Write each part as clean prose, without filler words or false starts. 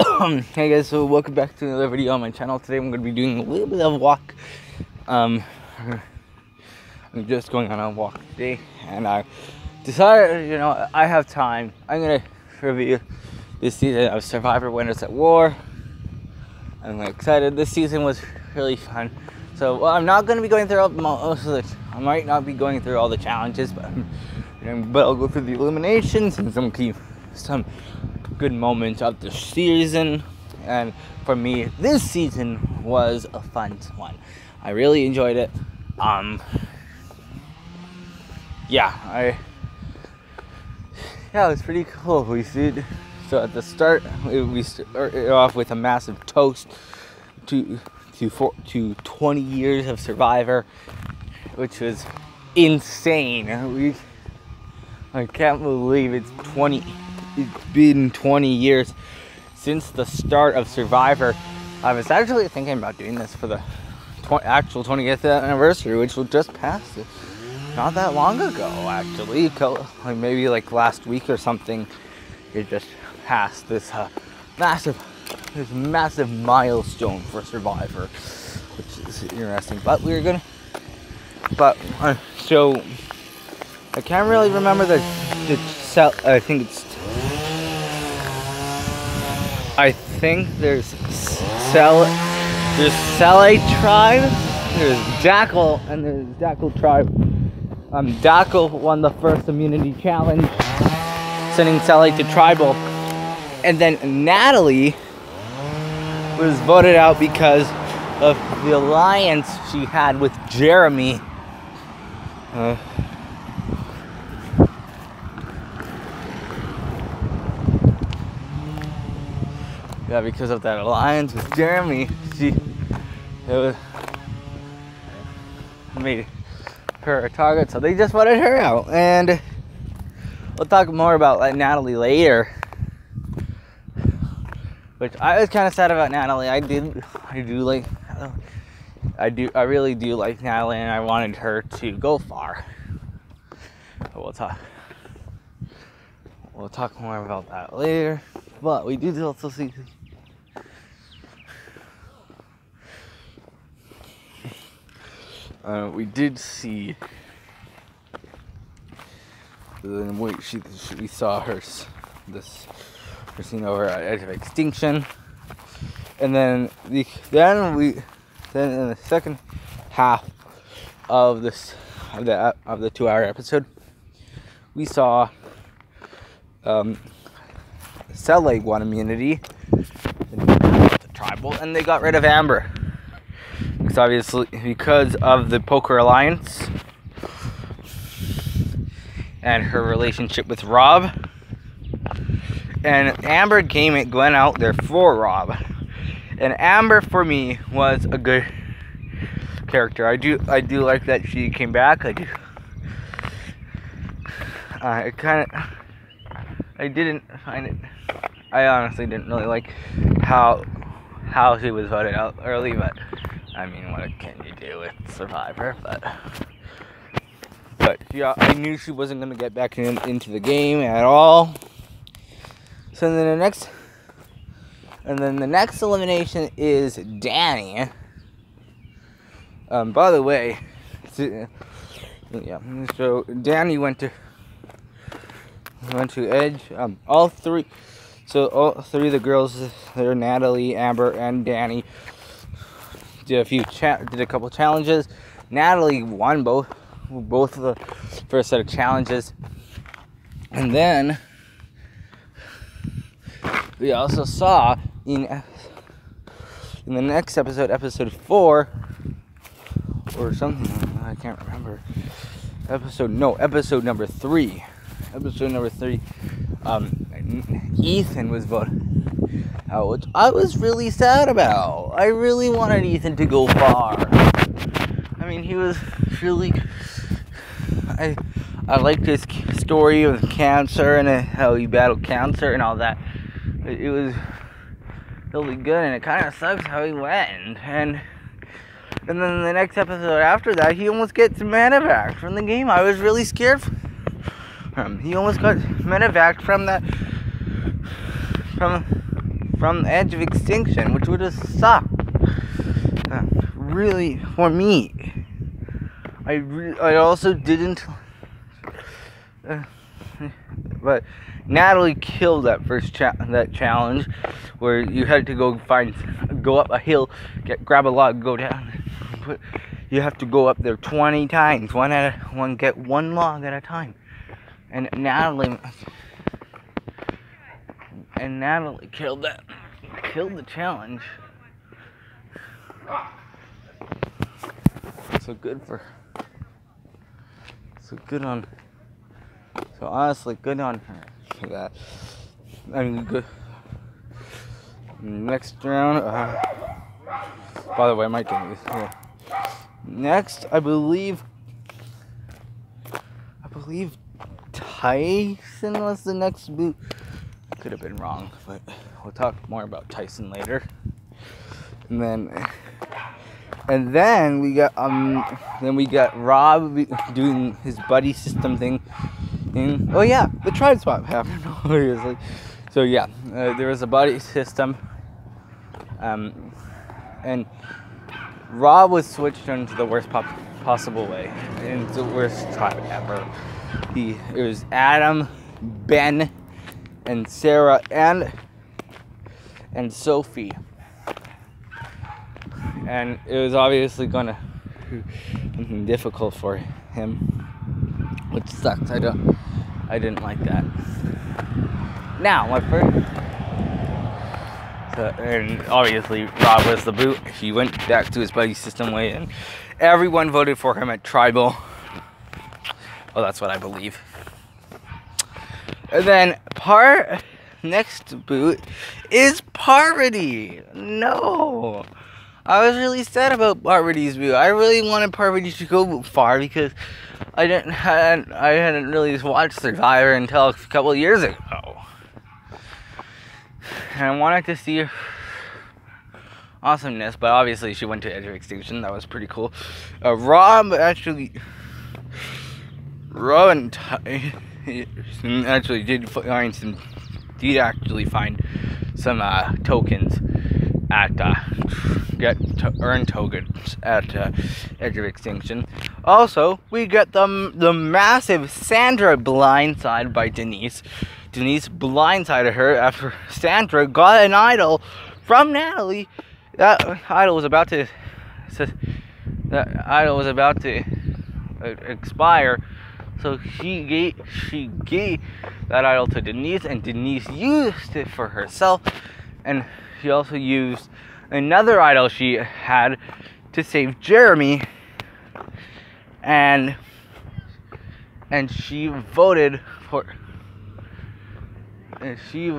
Hey guys, so welcome back to another video on my channel. Today I'm going to be doing a little bit of a walk. I'm just going on a walk today, and I decided, I have time. I'm going to review this season of Survivor Winners at War. I'm excited. This season was really fun. So I'm not going to be going through most of it. I might not be going through all the challenges, but I'll go through the eliminations and some good moments of the season. And for me, this season was a fun one. I really enjoyed it. It was pretty cool. So at the start, we started off with a massive toast to 20 years of Survivor, which was insane. I can't believe it's been 20 years since the start of Survivor. I was actually thinking about doing this for the actual 20th anniversary, which will just pass not that long ago, actually. Like maybe like last week or something. It just passed this massive milestone for Survivor, which is interesting. But so I can't really remember the I think there's Sele tribe, there's Jackal, and there's Jackal tribe. Jackal won the first immunity challenge, sending Sele to tribal, and then Natalie was voted out because of the alliance she had with Jeremy. Because of that alliance with Jeremy, it made her a target, so they just voted her out. And we'll talk more about Natalie later. Which I was kind of sad about Natalie. I really do like Natalie, and I wanted her to go far. But we'll talk more about that later. But we do also see we did see we saw her scene over at Edge of Extinction, and then in the second half of the 2-hour episode, we saw Sele won immunity the tribal, and they got rid of Amber because of the Poker Alliance and her relationship with Rob. And Amber went out there for Rob, and Amber for me was a good character. I do like that she came back. I honestly didn't really like how she was voted out early, but I mean, what can you do with Survivor? But yeah, I knew she wasn't going to get back into the game at all. So then the next elimination is Danny. By the way, so Danny went to Edge. All three of the girls, they're Natalie, Amber, and Danny, did a couple challenges. Natalie won both of the first set of challenges, and then we also saw in the next episode 4 or something, I can't remember. Episode number 3. Ethan was voted out, which I was really sad about. I really wanted Ethan to go far. I mean, he was really. I liked his story of cancer and how he battled cancer and all that. It was really good, and it kind of sucks how he went. And then the next episode after that, he almost gets medevac from the game. I was really scared for him. He almost got medevac from from the edge of extinction, which would have sucked. Really, for me. I also didn't. But Natalie killed that first that challenge, where you had to go up a hill, grab a log, go down. You have to go up there 20 times, get one log at a time. And Natalie killed the challenge. So honestly, good on her for that. I mean, good. Next round. By the way, I might do this. Yeah. Next, I believe Tyson was the next boot. Could have been wrong, but we'll talk more about Tyson later. And then we got Rob doing his buddy system thing. Oh yeah, the tribe swap happened, obviously. So yeah, there was a buddy system, and Rob was switched into the worst possible way, into the worst tribe ever. It was Adam, Ben, and Sarah, and Sophie, and it was obviously gonna be difficult for him, which sucks. I didn't like that. Now, and obviously Rob was the boot. He went back to his buddy system way, and everyone voted for him at tribal. Well, that's what I believe. And then next boot is Parvati. No, I was really sad about Parvati's boot. I really wanted Parvati to go far because I hadn't really watched Survivor until a couple of years ago, and I wanted to see her awesomeness. But obviously, she went to Edge of Extinction. That was pretty cool. Rob and Ty actually did find some tokens earn tokens at Edge of Extinction. Also, we get the massive Sandra blindsided by Denise. Denise blindsided her after Sandra got an idol from Natalie. That idol was about to expire. So she gave that idol to Denise, and Denise used it for herself. And she also used another idol she had to save Jeremy. And she voted for. Denise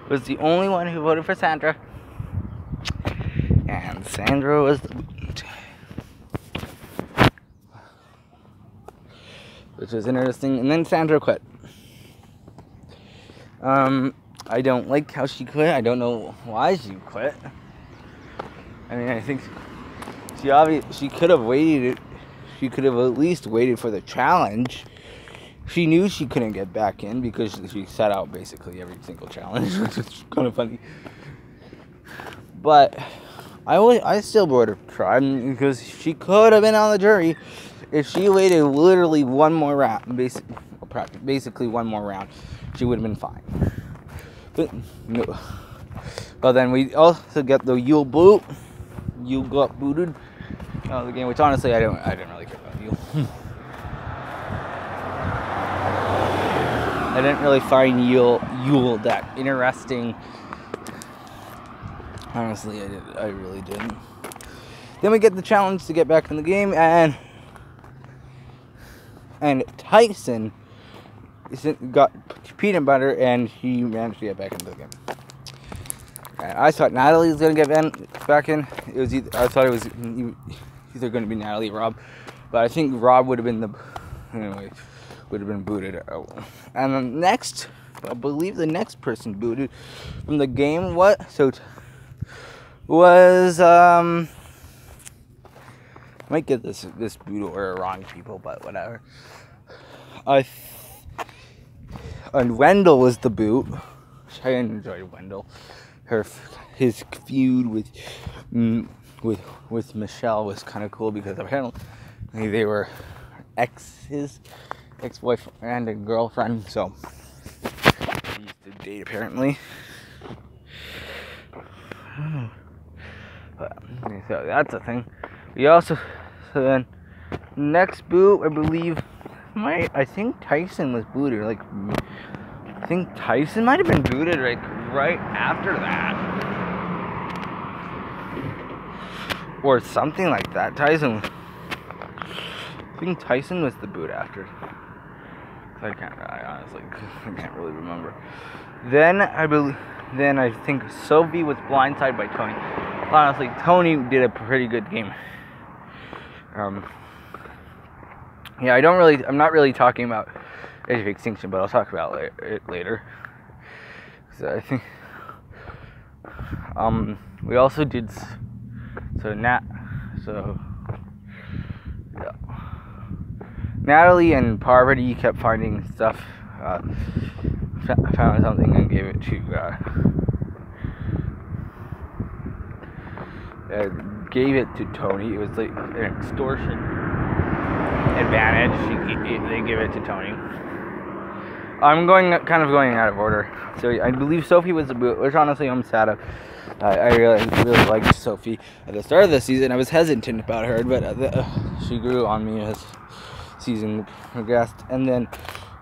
was the only one who voted for Sandra, and Sandra was the boot, which was interesting. And then Sandra quit. I don't like how she quit. I don't know why she quit. I mean, I think she could have waited. She could have at least waited for the challenge. She knew she couldn't get back in because she sat out basically every single challenge, which is kind of funny. But I still would have tried, because she could have been on the jury if she waited literally one more round. Basically one more round, she would have been fine. But no. Well, then we also get the Yule boot. Yule got booted out of the game, which honestly I didn't really care about Yule. I didn't really find Yule that interesting. Honestly, I really didn't. Then we get the challenge to get back in the game, and Tyson got peanut butter, and he managed to get back into the game. And I thought Natalie was gonna get back in. I thought it was either gonna be Natalie or Rob, but I think Rob would have been booted out. And the next I believe the next person booted from the game was might get this boot order wrong, people, but whatever. And Wendell was the boot. I enjoyed Wendell. His feud with Michelle was kind of cool because apparently they were his ex-boyfriend and girlfriend, so he used to date apparently. So that's a thing. So then next boot, I believe, I think Tyson was booted. Like, I think Tyson might have been booted right after that, or something like that. I think Tyson was the boot after. I honestly can't really remember. Then I think Sophie was blindsided by Tony. Honestly, Tony did a pretty good game. Yeah, I'm not really talking about Age of Extinction, but I'll talk about it later. So I think, we also did, yeah. Natalie and Parvati kept finding stuff, found something and gave it to Tony. It was like an extortion advantage. They gave it to Tony. I'm kind of going out of order. So I believe Sophie was the boot, which honestly I'm sad of. I really liked Sophie at the start of the season. I was hesitant about her, but she grew on me as season progressed. And then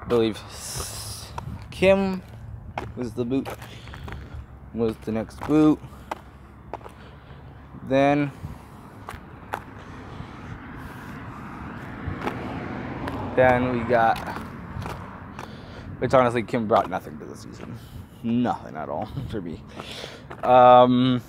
I believe Kim was the next boot. Then we got, which honestly Kim brought nothing to the season. Nothing at all for me. Then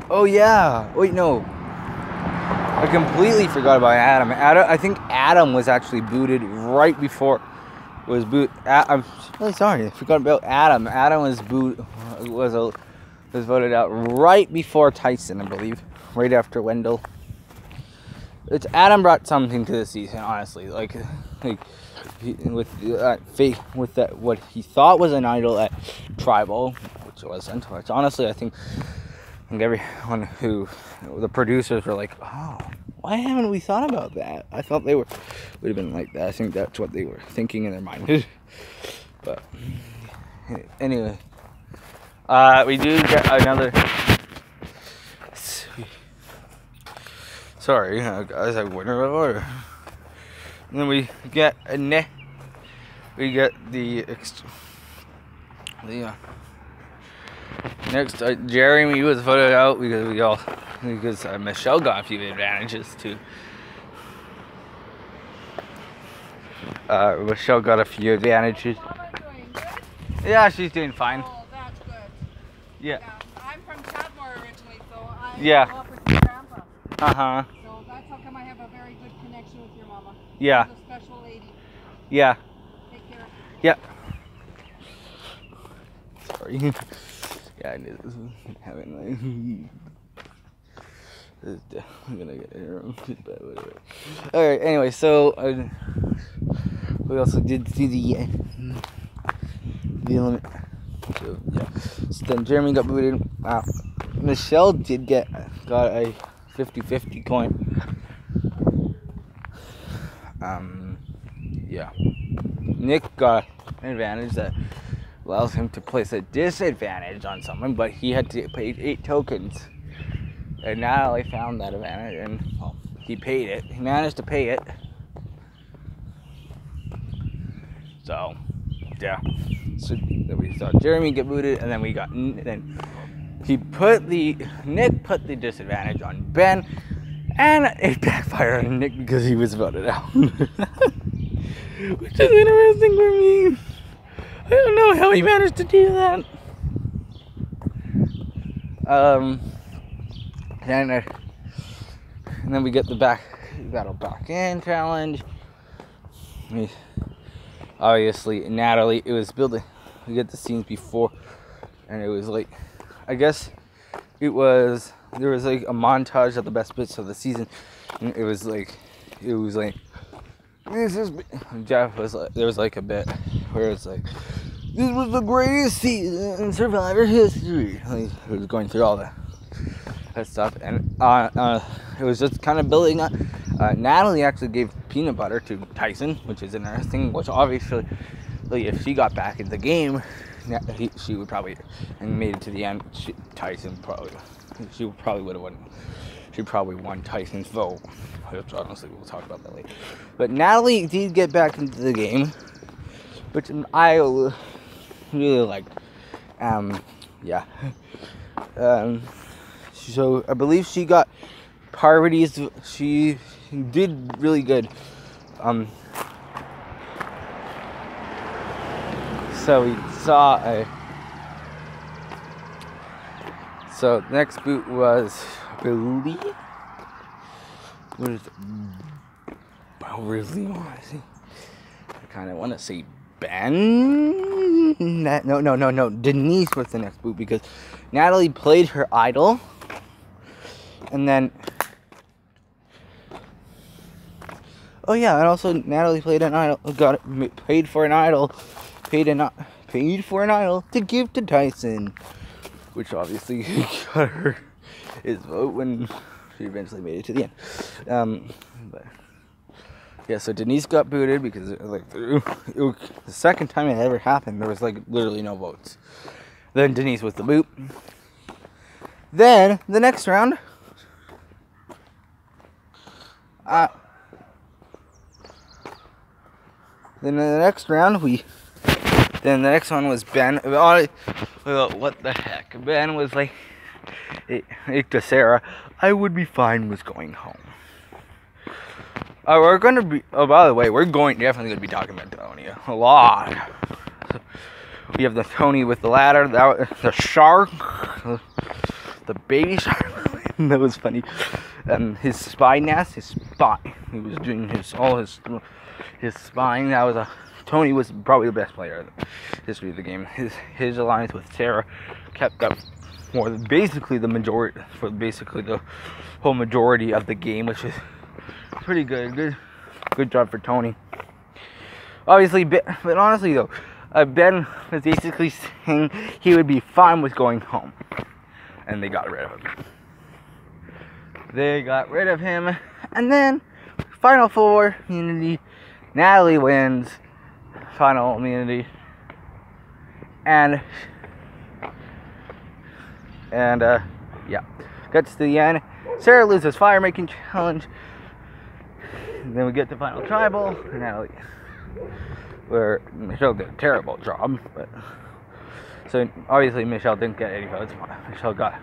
oh yeah, wait, no, I completely forgot about Adam. I think Adam was actually booted right before I'm really sorry, I forgot about Adam. Adam was voted out right before Tyson, I believe, right after Wendell. Adam brought something to the season, honestly. Like with that what he thought was an idol at Tribal, which wasn't. Which honestly, I think everyone the producers were like, oh, why haven't we thought about that? I thought they would have been like that. I think that's what they were thinking in their mind. But anyway, we do get another. Sorry, guys, I went out of order. And then we get next, Jeremy was voted out because Michelle got a few advantages too. Michelle got a few advantages. Mama doing good? Yeah, she's doing fine. Oh, that's good. Yeah. I'm from Chatmore originally, so I Yeah. grew up with your grandpa. Uh-huh. So that's how come I have a very good connection with your mama. Yeah. She's a special lady. Yeah. Take care. Yeah. Sorry. Yeah, I knew this was having I'm gonna get it wrong. But whatever. Alright, anyway, so we also did see the element. So yeah. So then Jeremy got booted. Michelle got a 50-50 coin. Yeah. Nick got an advantage that allows him to place a disadvantage on someone, but he had to pay 8 tokens. And Natalie found that advantage, and well, he paid it. He managed to pay it. So, yeah. So then we saw Jeremy get booted, and then Nick put the disadvantage on Ben, and it backfired on Nick because he was voted out. Which is interesting for me. I don't know how he managed to do that. and then we get the battle back in challenge. Obviously, Natalie, it was building. We get the scenes before, and it was like, I guess there was like a montage of the best bits of the season, and it was like this is Jeff was like, there was like a bit where it's like, this was the greatest season in Survivor history. Like, it was going through all that stuff, and it was just kind of building up. Natalie actually gave peanut butter to Tyson, which is interesting. Which obviously, like, if she got back in the game, she would probably, and made it to the end. Tyson probably, she probably would have won. She probably won Tyson's vote. Which honestly, we'll talk about that later. But Natalie did get back into the game, which I really liked. Yeah. So I believe she got Parvati's. She did really good. So we saw a. So the next boot was, I believe, what is it? I really want to see. I kind of want to say Ben. No. Denise was the next boot because Natalie played her idol, and then. Oh yeah, and also Natalie played an idol. Paid for an idol to give to Tyson, which obviously got her his vote when she eventually made it to the end. But yeah, so Denise got booted because the second time it ever happened, there was like literally no votes. Then Denise was the boot. Then the next round, then the next one was Ben. Well, what the heck? Ben was like, to Sarah, I would be fine with going home. We're gonna be. Oh, by the way, we're definitely gonna be talking about Tony a lot. So we have the Tony with the ladder, the shark, the baby shark. That was funny. His spy nest, his spy. He was doing his spying. Tony was probably the best player in the history of the game. His alliance with Sarah kept up for basically the whole majority of the game, which is pretty good. Good job for Tony. Obviously, but honestly though, Ben was basically saying he would be fine with going home, and they got rid of him. And then Final Four immunity. Natalie wins final immunity, and yeah, gets to the end. Sarah loses fire making challenge. And then we get to final tribal. Natalie, where Michelle did a terrible job, but so obviously Michelle didn't get any votes. Michelle got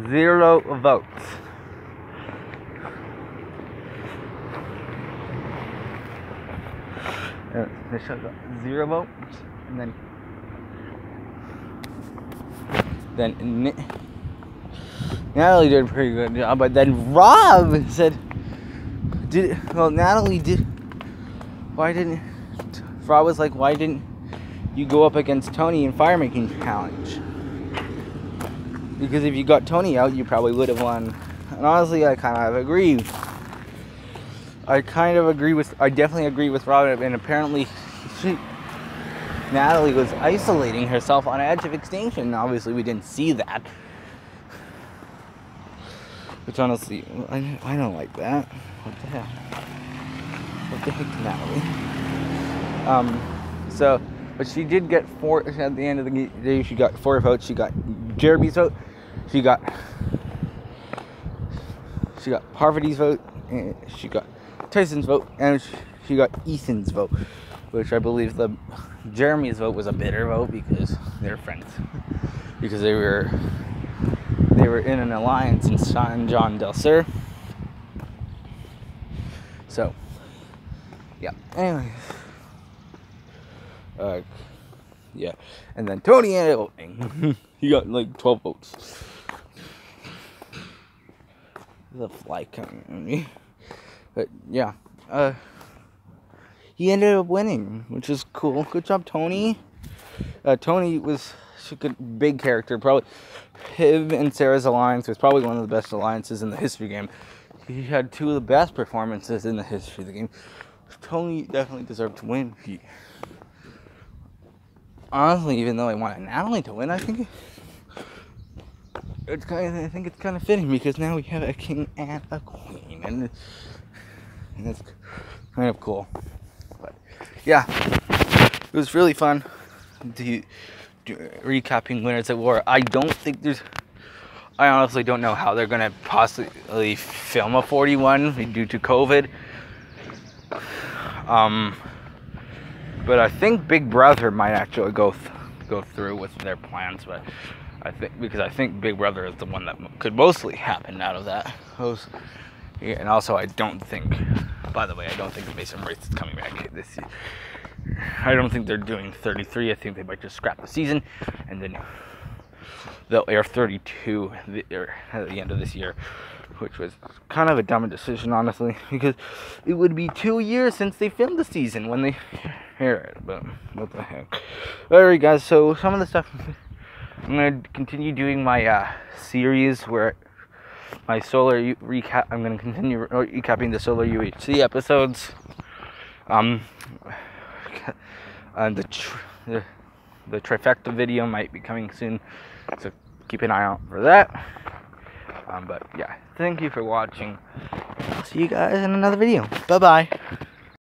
0 votes. Michelle got 0 votes, and then Natalie did a pretty good job, but then Rob said, Rob was like, why didn't you go up against Tony in fire making challenge? Because if you got Tony out, you probably would have won. And honestly, I kind of agree. I definitely agree with Rob, and apparently Natalie was isolating herself on edge of extinction. Obviously, we didn't see that. Which honestly, I don't like that. What the heck? What the heck, Natalie? But she did get 4, at the end of the day, she got 4 votes. She got Jeremy's vote. She got Parvati's vote. And she got Tyson's vote, and she got Ethan's vote, which I believe Jeremy's vote was a bitter vote because they're friends, because they were in an alliance in San John del Sur. So yeah. Anyways, yeah, and then Tony ended up voting. He got like 12 votes. the fly coming at me. But yeah, he ended up winning, which is cool. Good job, Tony. Tony was a good, big character. Probably him and Sarah's alliance was probably one of the best alliances in the history game. He had two of the best performances in the history of the game. Tony definitely deserved to win. Honestly, even though I wanted Natalie to win, I think it's kind of fitting because now we have a king and a queen, and it's kind of cool. But yeah, it was really fun recapping Winners at War. I honestly don't know how they're gonna possibly film a 41 due to COVID. But I think Big Brother might actually go through with their plans. But I think Big Brother is the one that could mostly happen out of that. And also, I don't think. By the way, I don't think Mason Race is coming back this year. I don't think they're doing 33. I think they might just scrap the season, and then they'll air 32 at the end of this year, which was kind of a dumb decision, honestly, because it would be 2 years since they filmed the season when they air it. But what the heck? Alright, guys. So some of the stuff I'm gonna continue doing my series where my solar recap. I'm gonna continue recapping the solar UHC episodes. And the trifecta video might be coming soon, so keep an eye out for that. But yeah, thank you for watching. I'll see you guys in another video. Bye bye.